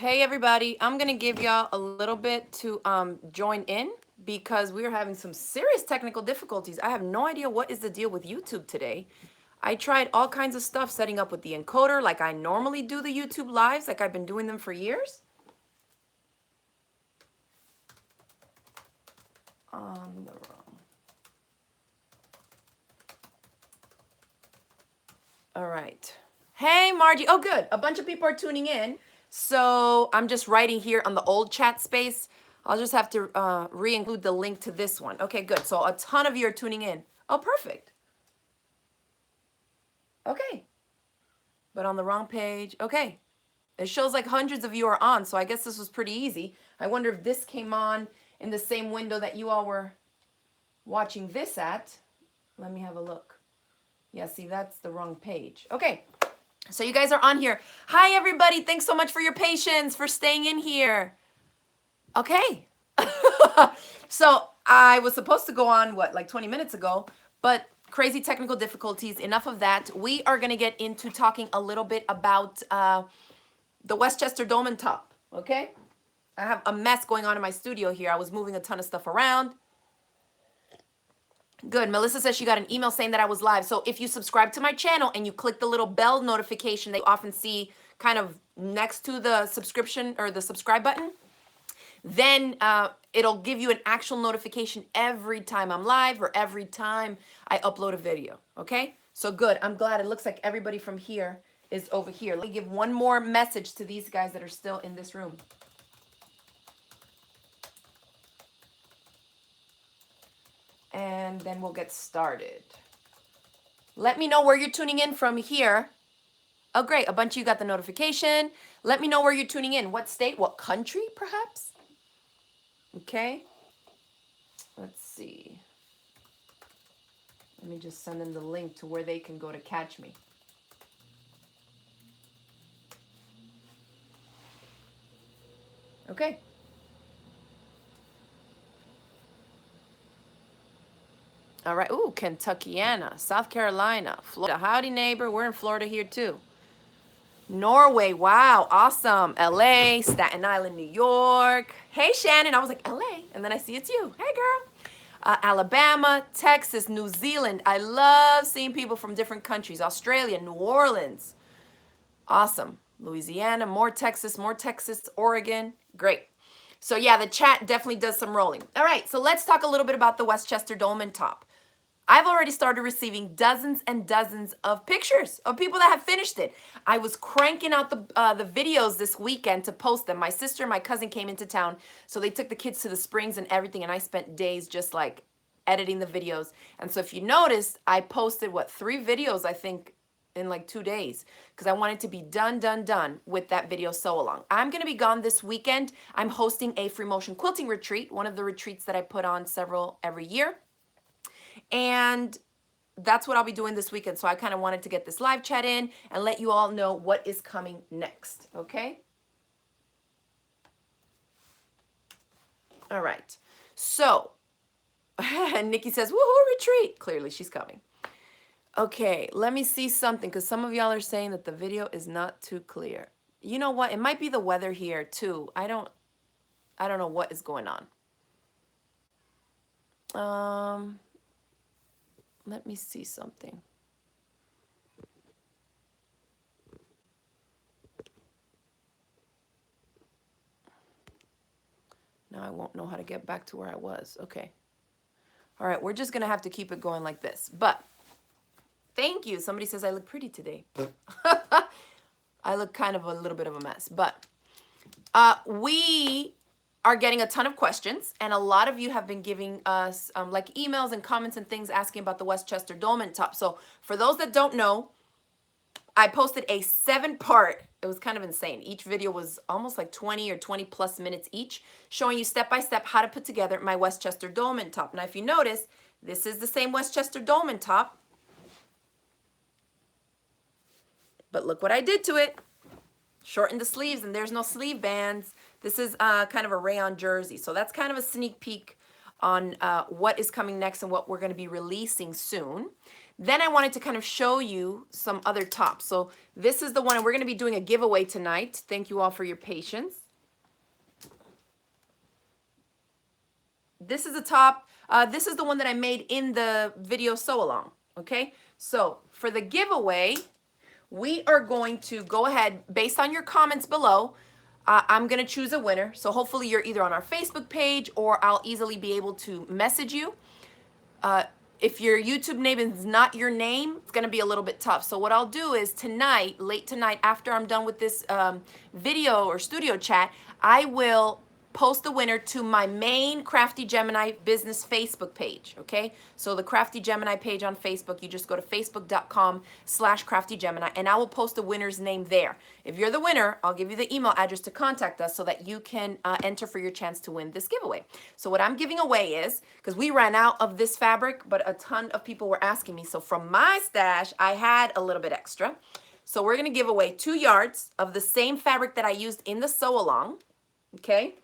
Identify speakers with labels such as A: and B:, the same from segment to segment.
A: Hey everybody, I'm gonna give y'all a little bit to join in because we are having some serious technical difficulties. I have no idea what is the deal with YouTube today. I tried all kinds of stuff setting up with the encoder like I normally do the YouTube lives, like I've been doing them for years. On the wrong. All right. Hey Margie. Oh good. A bunch of people are tuning in. So I'm just writing here on the old chat space. I'll just have to re-include the link to this one. Okay, good. So a ton of you are tuning in. Oh, perfect. Okay. But on the wrong page. Okay. It shows like hundreds of you are on, so I guess this was pretty easy. I wonder if this came on in the same window that you all were watching this at. Let me have a look. Yeah, see, that's the wrong page. Okay. So you guys are on here. Hi, everybody. Thanks so much for your patience, for staying in here. Okay. So I was supposed to go on, what, like 20 minutes ago, but crazy technical difficulties. Enough of that. We are going to get into talking a little bit about the Westchester Dome and Top, okay? I have a mess going on in my studio here. I was moving a ton of stuff around. Good. Melissa says she got an email saying that I was live. So if you subscribe to my channel and you click the little bell notification that you often see kind of next to the subscription or the subscribe button, then it'll give you an actual notification every time I'm live or every time I upload a video. Okay? So good. I'm glad. It looks like everybody from here is over here. Let me give one more message to these guys that are still in this room. And then we'll get started. Let me know where you're tuning in from here. Oh, great. A bunch of you got the notification. Let me know where you're tuning in. What state? What country, perhaps? Okay. Let's see. Let me just send them the link to where they can go to catch me. Okay. All right. Ooh, Kentuckiana, South Carolina, Florida. Howdy, neighbor. We're in Florida here, too. Norway. Wow. Awesome. LA, Staten Island, New York. Hey, Shannon. I was like, LA. And then I see it's you. Hey, girl. Alabama, Texas, New Zealand. I love seeing people from different countries. Australia, New Orleans. Awesome. Louisiana, more Texas, Oregon. Great. So yeah, the chat definitely does some rolling. All right, so let's talk a little bit about the Westchester Dome and Top. I've already started receiving dozens and dozens of pictures of people that have finished it. I was cranking out the videos this weekend to post them. My sister and my cousin came into town, so they took the kids to the springs and everything, and I spent days just like editing the videos. And so if you noticed, I posted, what, 3 videos, I think, in like 2 days because I wanted to be done with that video sew along. I'm going to be gone this weekend. I'm hosting a free motion quilting retreat, one of the retreats that I put on several every year. And that's what I'll be doing this weekend. So I kind of wanted to get this live chat in and let you all know what is coming next. Okay. All right. So Nikki says, woohoo, retreat. Clearly she's coming. Okay, let me see something because some of y'all are saying that the video is not too clear. You know what? It might be the weather here too. I don't know what is going on. Let me see something. Now I won't know how to get back to where I was. Okay. All right, we're just going to have to keep it going like this. But thank you. Somebody says I look pretty today. I look kind of a little bit of a mess. But we are getting a ton of questions, and a lot of you have been giving us like emails and comments and things asking about the Westchester Dome and Top. So for those that don't know, I posted a 7-part, it was kind of insane. Each video was almost like 20 or 20 plus minutes each, showing you step by step how to put together my Westchester Dome and Top. Now, if you notice, this is the same Westchester Dome and Top, but look what I did to it. Shortened the sleeves, and there's no sleeve bands. This is kind of a rayon jersey. So that's kind of a sneak peek on what is coming next and what we're going to be releasing soon. Then I wanted to kind of show you some other tops. So this is the one, and we're going to be doing a giveaway tonight. Thank you all for your patience. This is a top. This is the one that I made in the video sew along. Okay, so for the giveaway, we are going to go ahead, based on your comments below, I'm going to choose a winner. So hopefully you're either on our Facebook page or I'll easily be able to message you. If your YouTube name is not your name, it's going to be a little bit tough. So what I'll do is tonight, late tonight, after I'm done with this video or studio chat, I will post the winner to my main Crafty Gemini business Facebook page, okay? So the Crafty Gemini page on Facebook, you just go to facebook.com/CraftyGemini, and I will post the winner's name there. If you're the winner, I'll give you the email address to contact us so that you can enter for your chance to win this giveaway. So what I'm giving away is, because we ran out of this fabric, but a ton of people were asking me, so from my stash, I had a little bit extra. So we're gonna give away 2 yards of the same fabric that I used in the sew along, okay?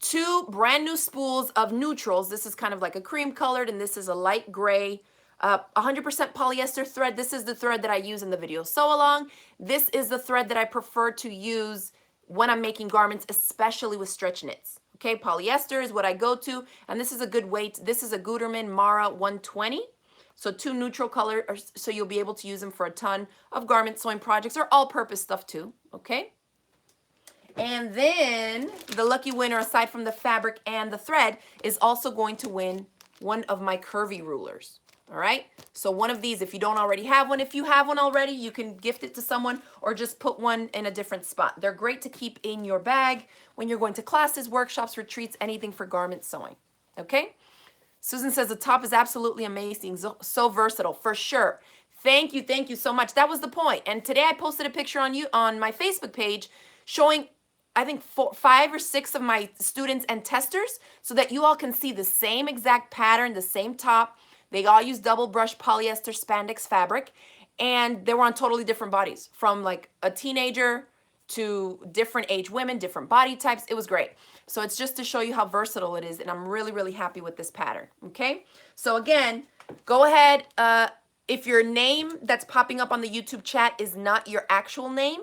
A: 2 brand new spools of neutrals. This is kind of like a cream colored, and this is a light gray, 100% polyester thread. This is the thread that I use in the video sew along. This is the thread that I prefer to use when I'm making garments, especially with stretch knits. Okay, polyester is what I go to, and this is a good weight. This is a Gutermann Mara 120. So 2 neutral colors, so you'll be able to use them for a ton of garment sewing projects or all-purpose stuff too, okay? And then the lucky winner, aside from the fabric and the thread, is also going to win one of my curvy rulers. All right. So one of these, if you don't already have one, if you have one already, you can gift it to someone or just put one in a different spot. They're great to keep in your bag when you're going to classes, workshops, retreats, anything for garment sewing. Okay. Susan says the top is absolutely amazing. So versatile, for sure. Thank you so much. That was the point. And today I posted a picture on my Facebook page showing, I think 5 or 6 of my students and testers, so that you all can see the same exact pattern, the same top. They all use double brush polyester spandex fabric, and they were on totally different bodies, from like a teenager to different age women, different body types. It was great. So it's just to show you how versatile it is, and I'm really happy with this pattern, okay? So again, go ahead. If your name that's popping up on the YouTube chat is not your actual name,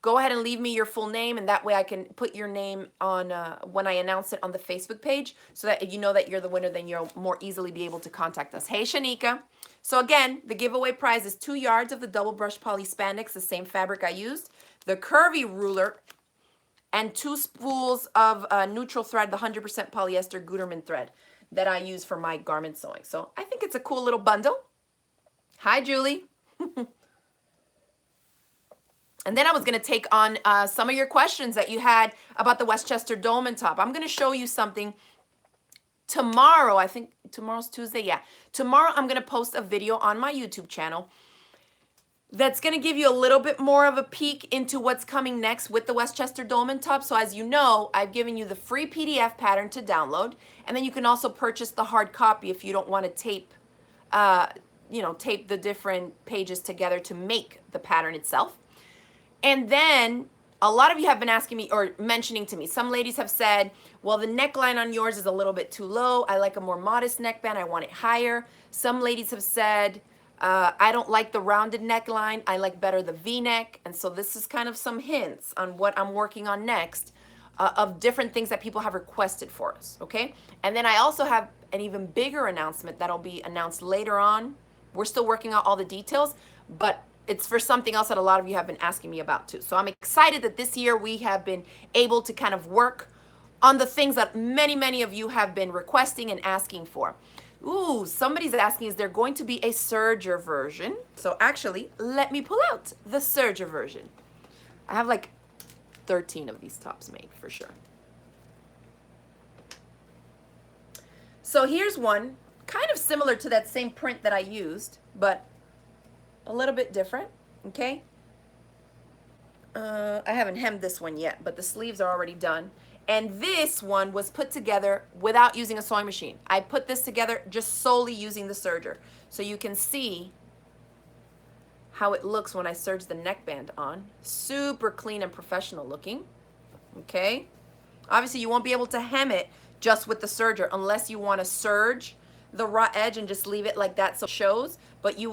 A: go ahead and leave me your full name, and that way I can put your name on when I announce it on the Facebook page, so that if you know that you're the winner, then you'll more easily be able to contact us. Hey, Shanika. So again, the giveaway prize is 2 yards of the double brush poly spandex, the same fabric I used, the curvy ruler, and 2 spools of neutral thread, the 100% polyester Gutermann thread that I use for my garment sewing. So I think it's a cool little bundle. Hi, Julie. And then I was going to take on some of your questions that you had about the Westchester Dolman top. I'm going to show you something tomorrow. I think tomorrow's Tuesday. Yeah. Tomorrow I'm going to post a video on my YouTube channel that's going to give you a little bit more of a peek into what's coming next with the Westchester Dolman top. So as you know, I've given you the free PDF pattern to download, and then you can also purchase the hard copy if you don't want to tape, tape the different pages together to make the pattern itself. And then a lot of you have been asking me or mentioning to me, some ladies have said, well, the neckline on yours is a little bit too low. I like a more modest neckband. I want it higher. Some ladies have said, I don't like the rounded neckline. I like better the V-neck. And so this is kind of some hints on what I'm working on next of different things that people have requested for us, okay? And then I also have an even bigger announcement that'll be announced later on. We're still working out all the details, but it's for something else that a lot of you have been asking me about too. So I'm excited that this year we have been able to kind of work on the things that many of you have been requesting and asking for. Ooh, somebody's asking, is there going to be a serger version? So actually, let me pull out the serger version. I have like 13 of these tops made for sure. So here's one, kind of similar to that same print that I used, but a little bit different, okay? I haven't hemmed this one yet, but the sleeves are already done. And this one was put together without using a sewing machine. I put this together just solely using the serger. So you can see how it looks when I serge the neckband on. Super clean and professional looking, okay? Obviously, you won't be able to hem it just with the serger unless you want to serge the raw edge and just leave it like that so it shows, but you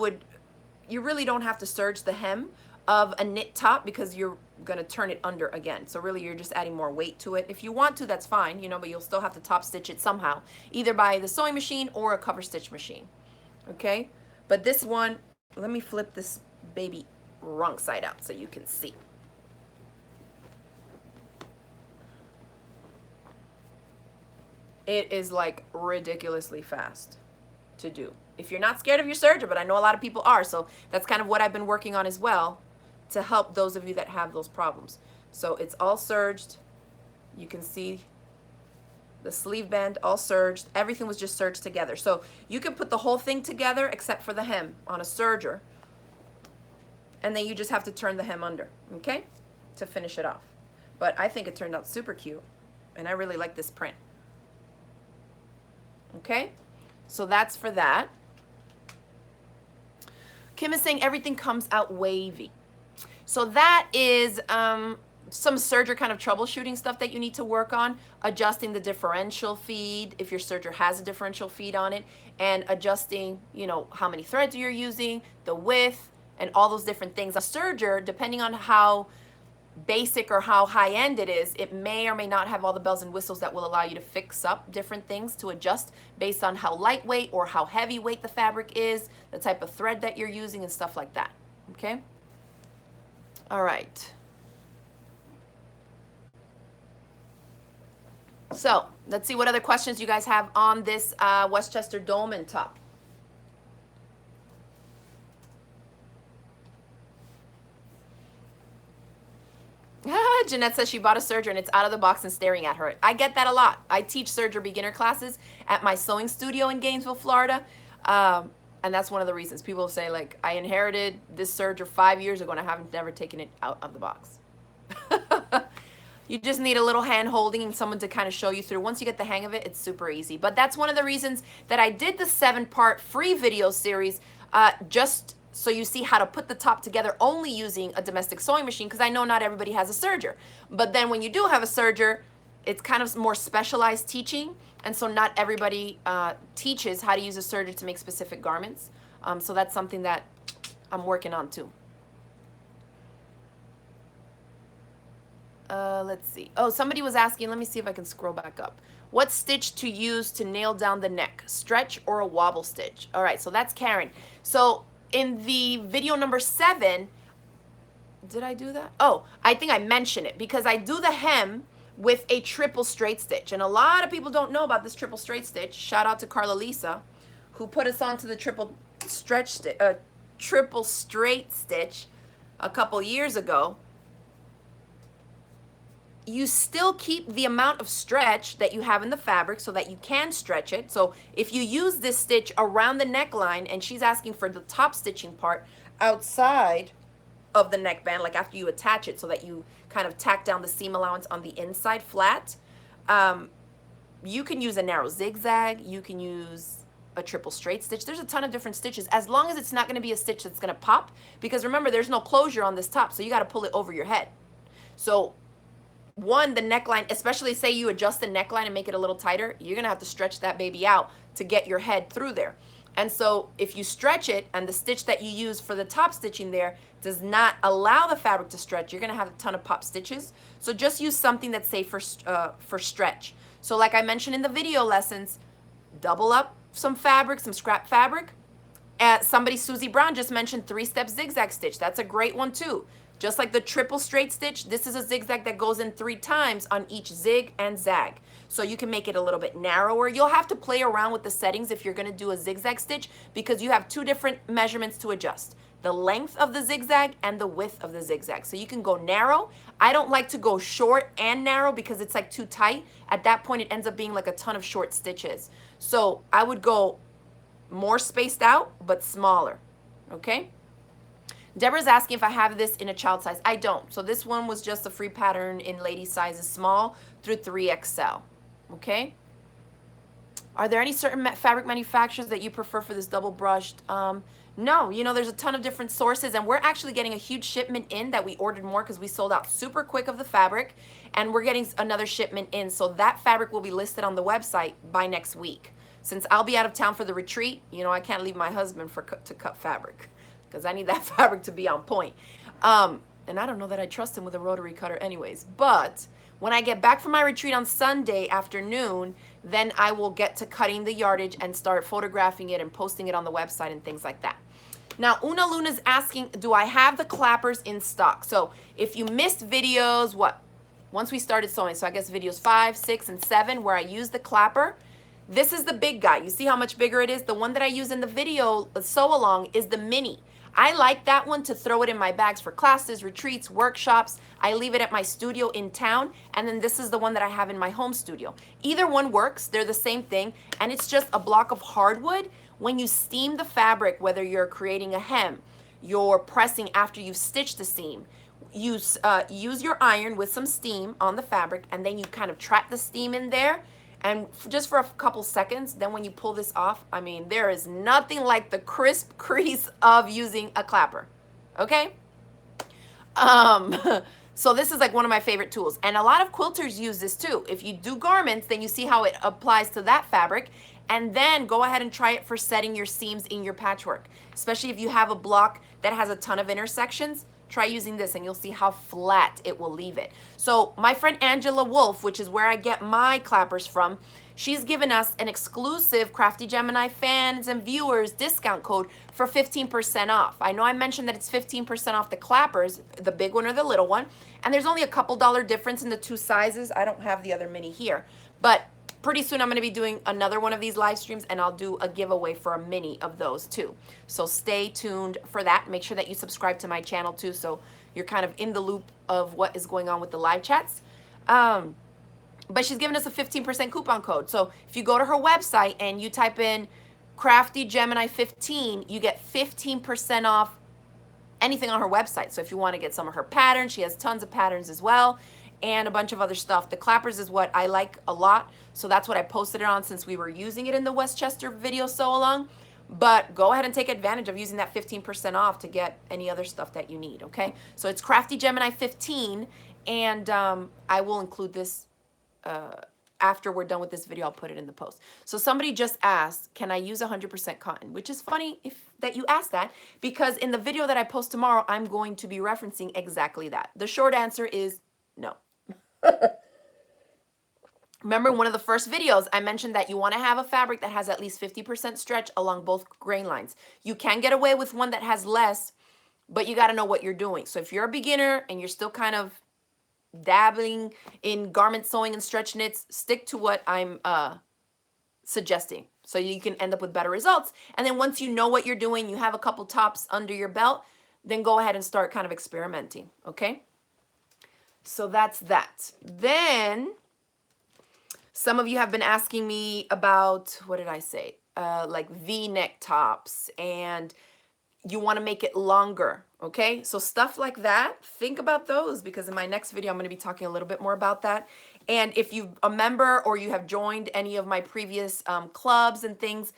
A: really don't have to serge the hem of a knit top because you're going to turn it under again. So really you're just adding more weight to it. If you want to, that's fine, you know, but you'll still have to top stitch it somehow, either by the sewing machine or a cover stitch machine. Okay? But this one, let me flip this baby wrong side out so you can see. It is like ridiculously fast to do. If you're not scared of your serger, but I know a lot of people are, so that's kind of what I've been working on as well to help those of you that have those problems. So it's all serged. You can see the sleeve band all serged. Everything was just serged together. So you can put the whole thing together except for the hem on a serger, and then you just have to turn the hem under, okay, to finish it off. But I think it turned out super cute, and I really like this print. Okay, so that's for that. Kim is saying everything comes out wavy. So that is some serger kind of troubleshooting stuff that you need to work on, adjusting the differential feed if your serger has a differential feed on it, and adjusting, you know, how many threads you're using, the width, and all those different things. A serger, depending on how basic or how high-end it is, it may or may not have all the bells and whistles that will allow you to fix up different things to adjust based on how lightweight or how heavyweight the fabric is, the type of thread that you're using, and stuff like that. Okay? All right. So let's see what other questions you guys have on this Westchester Dolman top. Jeanette says she bought a serger and it's out of the box and staring at her. I get that a lot. I teach serger beginner classes at my sewing studio in Gainesville, Florida. And that's one of the reasons people say, like, I inherited this serger 5 years ago and I haven't never taken it out of the box. You just need a little hand holding and someone to kind of show you through. Once you get the hang of it, it's super easy. But that's one of the reasons that I did the 7-part free video series, just so you see how to put the top together only using a domestic sewing machine, because I know not everybody has a serger. But then when you do have a serger, it's kind of more specialized teaching, and so not everybody teaches how to use a serger to make specific garments. So that's something that I'm working on too. Let's see. Oh, somebody was asking, let me see if I can scroll back up. What stitch to use to nail down the neck? Stretch or a wobble stitch? All right, so that's Karen. So in the video number 7, did I do that? Oh, I think I mentioned it because I do the hem with a triple straight stitch. And a lot of people don't know about this triple straight stitch. Shout out to Carla Lisa, who put us onto the triple straight stitch a couple years ago. You still keep the amount of stretch that you have in the fabric so that you can stretch it. So if you use this stitch around the neckline, and she's asking for the top stitching part outside of the neckband, like after you attach it so that you kind of tack down the seam allowance on the inside flat, you can use a narrow zigzag, you can use a triple straight stitch. There's a ton of different stitches, as long as it's not going to be a stitch that's going to pop, because remember, there's no closure on this top, so you got to pull it over your head. So one, the neckline, especially say you adjust the neckline and make it a little tighter, you're gonna have to stretch that baby out to get your head through there. And so if you stretch it and the stitch that you use for the top stitching there does not allow the fabric to stretch, you're gonna have a ton of pop stitches. So just use something that's safe for stretch. So like I mentioned in the video lessons, double up some fabric, some scrap fabric. Somebody, Susie Brown, just mentioned 3-step zigzag stitch. That's a great one too. Just like the triple straight stitch, this is a zigzag that goes in 3 times on each zig and zag. So you can make it a little bit narrower. You'll have to play around with the settings if you're going to do a zigzag stitch, because you have 2 different measurements to adjust: the length of the zigzag and the width of the zigzag. So you can go narrow. I don't like to go short and narrow because it's like too tight. At that point, it ends up being like a ton of short stitches. So I would go more spaced out, but smaller. Okay? Deborah's asking if I have this in a child size. I don't. So this one was just a free pattern in lady sizes small through 3XL. Okay? Are there any certain fabric manufacturers that you prefer for this double brushed? No, you know, there's a ton of different sources, and we're actually getting a huge shipment in that we ordered more because we sold out super quick of the fabric, and we're getting another shipment in. So that fabric will be listed on the website by next week. since I'll be out of town for the retreat, you know, I can't leave my husband to cut fabric because I need that fabric to be on point. And I don't know that I trust him with a rotary cutter anyways, but when I get back from my retreat on Sunday afternoon, then I will get to cutting the yardage and start photographing it and posting it on the website and things like that. Now, Una Luna's asking, do I have the clappers in stock? So if you missed videos, once we started sewing, so I guess videos 5, 6, and 7, where I use the clapper, this is the big guy. You see how much bigger it is? The one that I use in the video sew along is the mini. I like that one to throw it in my bags for classes, retreats, workshops. I leave it at my studio in town, and then this is the one that I have in my home studio. Either one works. They're the same thing, and it's just a block of hardwood. When you steam the fabric, whether you're creating a hem, you're pressing after you've stitched the seam, use your iron with some steam on the fabric, and then you kind of trap the steam in there, and just for a couple seconds, then when you pull this off, I mean, there is nothing like the crisp crease of using a clapper, okay? So this is like one of my favorite tools, and a lot of quilters use this too. If you do garments, then you see how it applies to that fabric, and then go ahead and try it for setting your seams in your patchwork, especially if you have a block that has a ton of intersections. Try using this and you'll see how flat it will leave it. So my friend Angela Wolf, which is where I get my clappers from, she's given us an exclusive Crafty Gemini fans and viewers discount code for 15% off. I know I mentioned that it's 15% off the clappers, the big one or the little one, and there's only a couple dollar difference in the two sizes. I don't have the other mini here, but pretty soon I'm going to be doing another one of these live streams, and I'll do a giveaway for a mini of those too. So stay tuned for that. Make sure that you subscribe to my channel too, so you're kind of in the loop of what is going on with the live chats. But she's given us a 15% coupon code. So if you go to her website and you type in Crafty Gemini 15, you get 15% off anything on her website. So if you want to get some of her patterns, she has tons of patterns as well, and a bunch of other stuff. The clappers is what I like a lot, so that's what I posted it on since we were using it in the Westchester video sew along. But go ahead and take advantage of using that 15% off to get any other stuff that you need, okay? So it's Crafty Gemini 15, and I will include this after we're done with this video. I'll put it in the post. So somebody just asked, can I use 100% cotton? Which is funny that you asked that, because in the video that I post tomorrow, I'm going to be referencing exactly that. The short answer is no. Remember, one of the first videos, I mentioned that you want to have a fabric that has at least 50% stretch along both grain lines. You can get away with one that has less, but you got to know what you're doing. So if you're a beginner and you're still kind of dabbling in garment sewing and stretch knits, stick to what I'm suggesting so you can end up with better results. And then once you know what you're doing, you have a couple tops under your belt, then go ahead and start kind of experimenting, okay? So that's that. Then some of you have been asking me about, what did I say? Like V-neck tops, and you want to make it longer, okay? So stuff like that, think about those, because in my next video, I'm going to be talking a little bit more about that. And if you're a member or you have joined any of my previous clubs and things,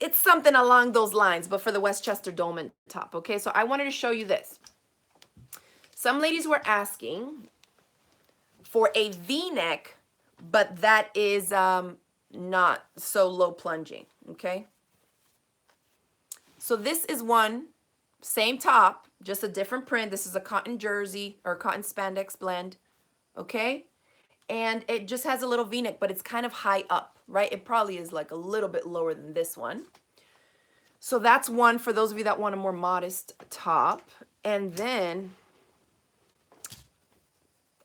A: it's something along those lines, but for the Westchester Dolman top, okay? So I wanted to show you this. Some ladies were asking for a V-neck, but that is not so low plunging, okay? So this is one, same top, just a different print. This is a cotton jersey or cotton spandex blend, okay? And it just has a little V-neck, but it's kind of high up, right? It probably is like a little bit lower than this one. So that's one for those of you that want a more modest top. And then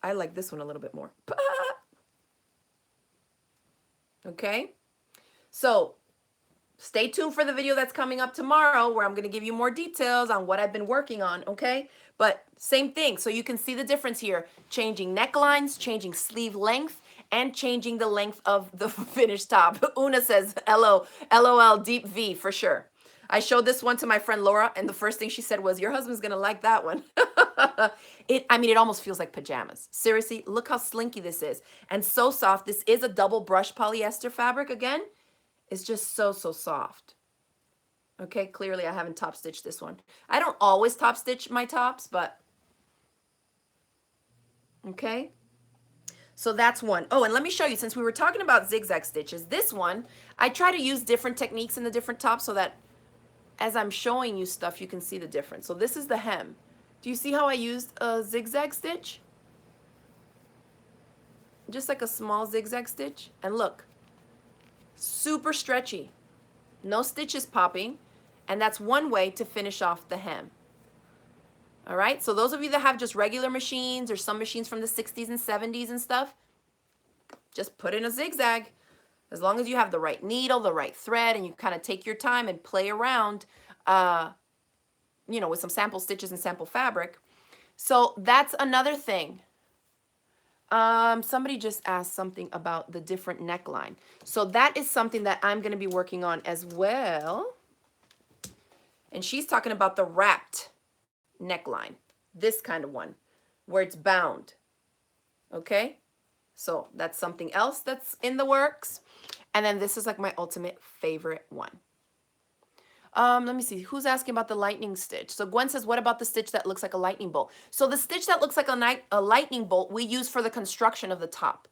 A: I like this one a little bit more. Okay? So stay tuned for the video that's coming up tomorrow, where I'm going to give you more details on what I've been working on, okay? But same thing, so you can see the difference here. Changing necklines, changing sleeve length, and changing the length of the finished top. Una says, LOL, deep V, for sure. I showed this one to my friend Laura, and the first thing she said was, your husband's going to like that one. I mean, it almost feels like pajamas. Seriously, look how slinky this is. And so soft. This is a double brush polyester fabric again. It's just so, so soft. Okay, clearly I haven't top stitched this one. I don't always top stitch my tops, but okay. So that's one. Oh, and let me show you, since we were talking about zigzag stitches, this one, I try to use different techniques in the different tops so that as I'm showing you stuff, you can see the difference. So this is the hem. Do you see how I used a zigzag stitch? Just like a small zigzag stitch. And look, super stretchy. No stitches popping. And that's one way to finish off the hem. All right, so those of you that have just regular machines or some machines from the 60s and 70s and stuff, just put in a zigzag. As long as you have the right needle, the right thread, and you kind of take your time and play around, you know, with some sample stitches and sample fabric. So that's another thing. Somebody just asked something about the different neckline. So that is something that I'm going to be working on as well. And she's talking about the wrapped neckline, this kind of one, where it's bound. Okay, so that's something else that's in the works. And then this is like my ultimate favorite one. Let me see, who's asking about the lightning stitch? So Gwen says, what about the stitch that looks like a lightning bolt? So the stitch that looks like a lightning bolt we use for the construction of the top.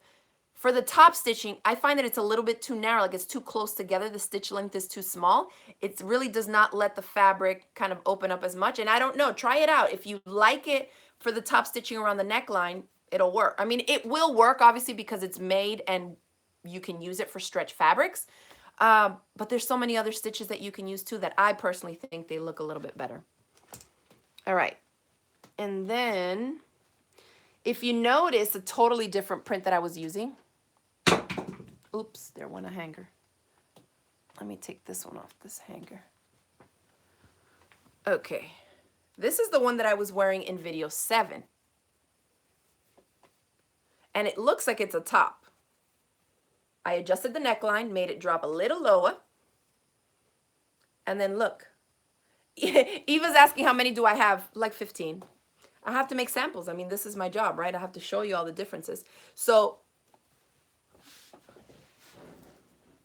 A: For the top stitching, I find that it's a little bit too narrow, like it's too close together. The stitch length is too small. It really does not let the fabric kind of open up as much. And I don't know, try it out. If you like it for the top stitching around the neckline, it'll work. I mean, it will work obviously because it's made and you can use it for stretch fabrics. But there's so many other stitches that you can use too that I personally think they look a little bit better. All right. And then if you notice a totally different print that I was using. Oops, there went a hanger. Let me take this one off this hanger. Okay. This is the one that I was wearing in video 7. And it looks like it's a top. I adjusted the neckline, made it drop a little lower. And then look. Eva's asking how many do I have? Like 15. I have to make samples. I mean, this is my job, right? I have to show you all the differences. So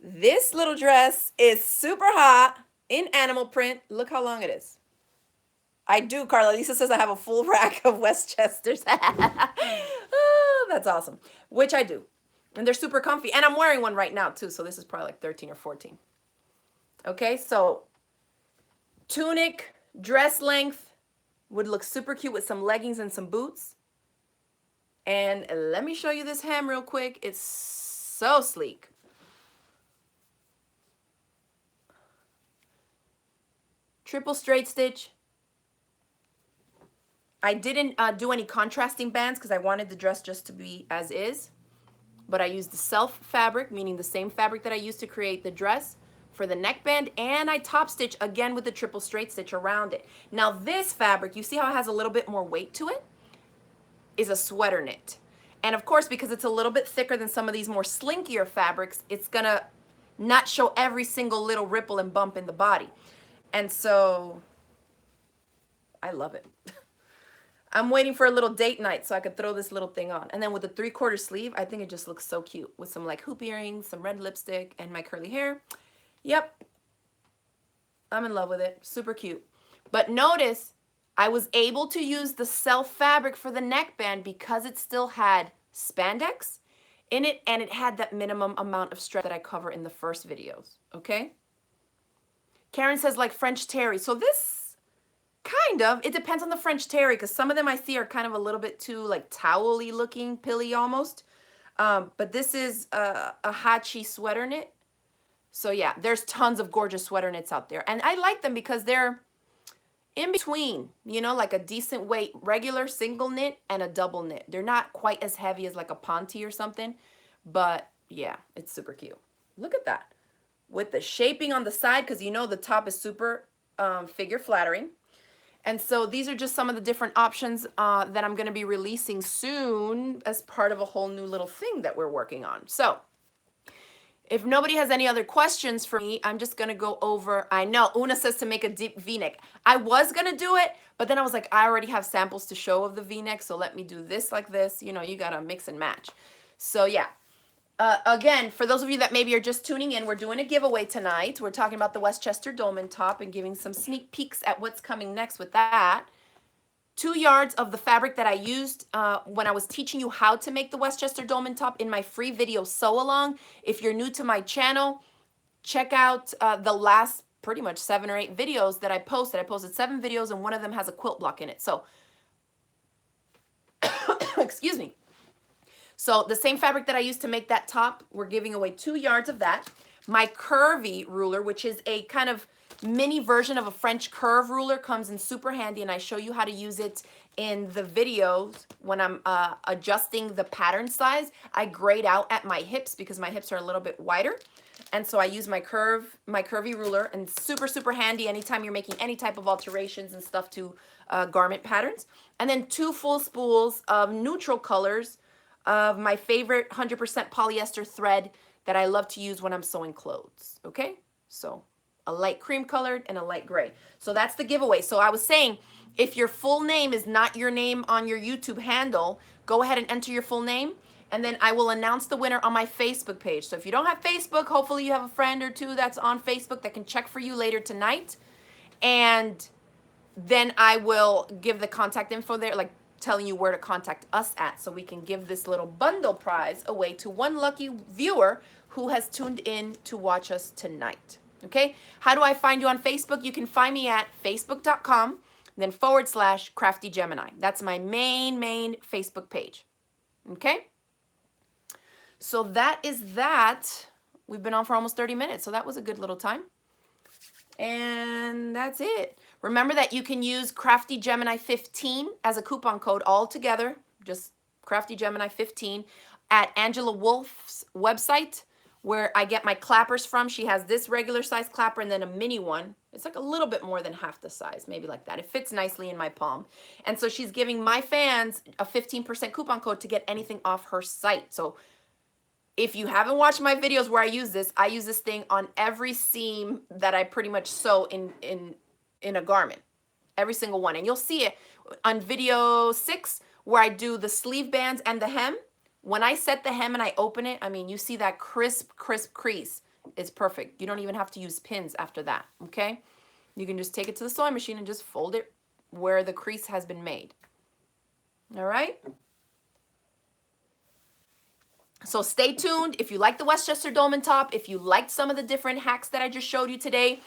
A: this little dress is super hot in animal print. Look how long it is. I do, Carla. Lisa says I have a full rack of Westchesters. Oh, that's awesome. Which I do. And they're super comfy. And I'm wearing one right now too. So this is probably like 13 or 14. Okay, so tunic, dress length would look super cute with some leggings and some boots. And let me show you this hem real quick. It's so sleek. Triple straight stitch. I didn't do any contrasting bands because I wanted the dress just to be as is. But I used the self fabric, meaning the same fabric that I used to create the dress for the neckband, and I top stitch again with the triple straight stitch around it. Now this fabric, you see how it has a little bit more weight to it, is a sweater knit. And of course, because it's a little bit thicker than some of these more slinkier fabrics, it's gonna not show every single little ripple and bump in the body. And so I love it. I'm waiting for a little date night so I could throw this little thing on. And then with the 3/4 sleeve, I think it just looks so cute with some like hoop earrings, some red lipstick, and my curly hair. Yep. I'm in love with it. Super cute. But notice I was able to use the self fabric for the neckband because it still had spandex in it and it had that minimum amount of stretch that I cover in the first videos. Okay? Karen says like French terry. So this kind of, it depends on the French terry because some of them I see are kind of a little bit too like towel-y looking, pilly almost. But this is a Hachi sweater knit. So yeah, there's tons of gorgeous sweater knits out there. And I like them because they're in between, you know, like a decent weight regular single knit and a double knit. They're not quite as heavy as like a Ponte or something. But yeah, it's super cute. Look at that. With the shaping on the side, because you know the top is super figure flattering. And so these are just some of the different options that I'm going to be releasing soon as part of a whole new little thing that we're working on. So if nobody has any other questions for me, I'm just going to go over. I know Una says to make a deep V-neck. I was going to do it, but then I was like, I already have samples to show of the V-neck. So let me do this like this. You know, you got to mix and match. So yeah. Again, for those of you that maybe are just tuning in, we're doing a giveaway tonight. We're talking about the Westchester Dolman top and giving some sneak peeks at what's coming next with that. 2 yards of the fabric that I used when I was teaching you how to make the Westchester Dolman top in my free video sew along. If you're new to my channel, check out the last pretty much 7 or 8 videos that I posted. I posted 7 videos and one of them has a quilt block in it. So, excuse me. So the same fabric that I used to make that top, we're giving away 2 yards of that. My curvy ruler, which is a kind of mini version of a French curve ruler, comes in super handy, and I show you how to use it in the videos when I'm adjusting the pattern size. I grade out at my hips because my hips are a little bit wider. And so I use my curvy ruler, and super, super handy anytime you're making any type of alterations and stuff to garment patterns. And then 2 full spools of neutral colors of my favorite 100% polyester thread that I love to use when I'm sewing clothes, okay? So a light cream colored and a light gray. So that's the giveaway. So I was saying, if your full name is not your name on your YouTube handle, go ahead and enter your full name, and then I will announce the winner on my Facebook page. So if you don't have Facebook, hopefully you have a friend or two that's on Facebook that can check for you later tonight. And then I will give the contact info there, like telling you where to contact us at, so we can give this little bundle prize away to one lucky viewer who has tuned in to watch us tonight. Okay? How do I find you on Facebook? You can find me at facebook.com, then /CraftyGemini. That's my main Facebook page. Okay? So that is that. We've been on for almost 30 minutes, so that was a good little time. And that's it. Remember that you can use CraftyGemini15 as a coupon code all together, just CraftyGemini15 at Angela Wolf's website, where I get my clappers from. She has this regular size clapper and then a mini one. It's like a little bit more than half the size, maybe like that. It fits nicely in my palm. And so she's giving my fans a 15% coupon code to get anything off her site. So if you haven't watched my videos where I use this thing on every seam that I pretty much sew in a garment, every single one. And you'll see it on video 6 where I do the sleeve bands and the hem. When I set the hem and I open it, I mean, you see that crisp crease. It's perfect. You don't even have to use pins after that, okay? You can just take it to the sewing machine and just fold it where the crease has been made. All right? So stay tuned. If you like the Westchester Dolman top, if you liked some of the different hacks that I just showed you today,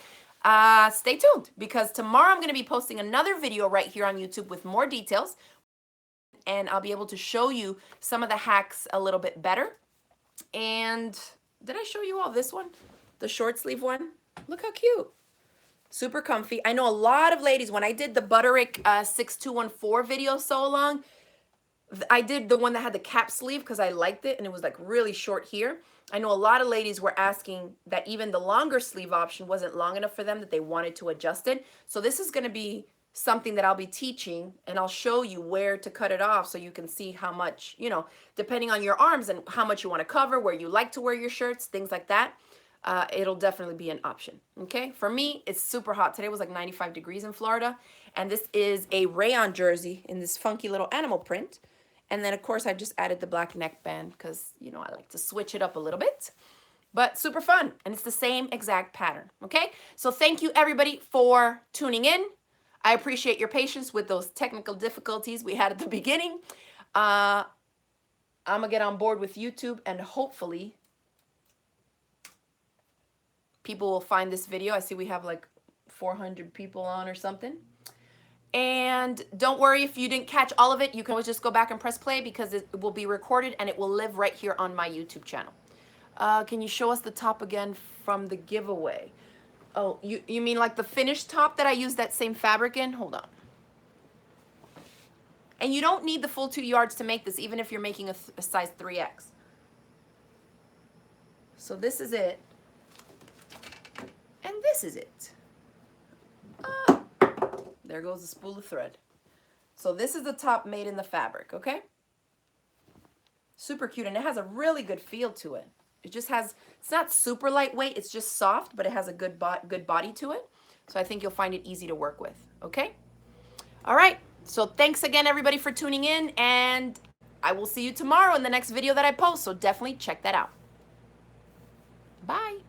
A: stay tuned, because tomorrow I'm going to be posting another video right here on YouTube with more details, and I'll be able to show you some of the hacks a little bit better. And did I show you all this one? The short sleeve one? Look how cute. Super comfy. I know a lot of ladies, when I did the Butterick 6214 video sew along, I did the one that had the cap sleeve because I liked it and it was like really short here. I know a lot of ladies were asking that even the longer sleeve option wasn't long enough for them, that they wanted to adjust it. So this is going to be something that I'll be teaching, and I'll show you where to cut it off so you can see how much, you know, depending on your arms and how much you want to cover, where you like to wear your shirts, things like that. It'll definitely be an option. Okay. For me, it's super hot. Today was like 95 degrees in Florida. And this is a rayon jersey in this funky little animal print. And then, of course, I just added the black neckband because, you know, I like to switch it up a little bit. But super fun. And it's the same exact pattern. Okay? So thank you, everybody, for tuning in. I appreciate your patience with those technical difficulties we had at the beginning. I'm going to get on board with YouTube, and hopefully people will find this video. I see we have like 400 people on or something. And don't worry if you didn't catch all of it. You can always just go back and press play because it will be recorded and it will live right here on my YouTube channel. Can you show us the top again from the giveaway? Oh, you mean like the finished top that I used that same fabric in? Hold on. And you don't need the full 2 yards to make this, even if you're making a size 3X. So this is it. And this is it. There goes a spool of thread. So this is the top made in the fabric, okay? Super cute, and it has a really good feel to it. It just has, it's not super lightweight, it's just soft, but it has a good body to it. So I think you'll find it easy to work with, okay? All right, so thanks again, everybody, for tuning in, and I will see you tomorrow in the next video that I post, so definitely check that out. Bye.